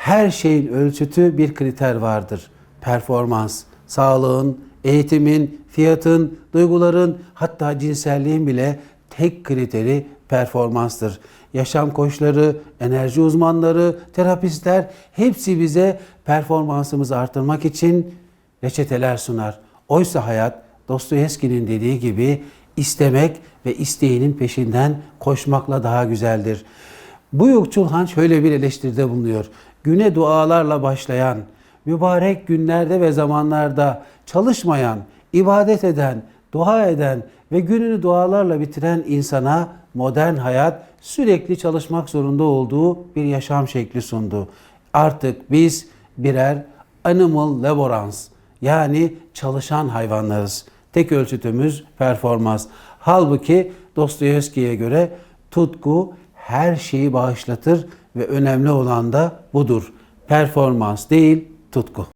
Her şeyin ölçütü bir kriter vardır. Performans, sağlığın, eğitimin, fiyatın, duyguların, hatta cinselliğin bile tek kriteri performanstır. Yaşam koçları, enerji uzmanları, terapistler hepsi bize performansımızı artırmak için reçeteler sunar. Oysa hayat Dostoyevski'nin dediği gibi istemek ve isteğinin peşinden koşmakla daha güzeldir. Byung-Chul Han şöyle bir eleştiride bulunuyor. Güne dualarla başlayan, mübarek günlerde ve zamanlarda çalışmayan, ibadet eden, dua eden ve gününü dualarla bitiren insana modern hayat sürekli çalışmak zorunda olduğu bir yaşam şekli sundu. Artık biz birer animal laborans, yani çalışan hayvanlarız. Tek ölçütümüz performans. Halbuki Dostoyevski'ye göre tutku her şeyi bağışlatır ve önemli olan da budur. Performans değil, tutku.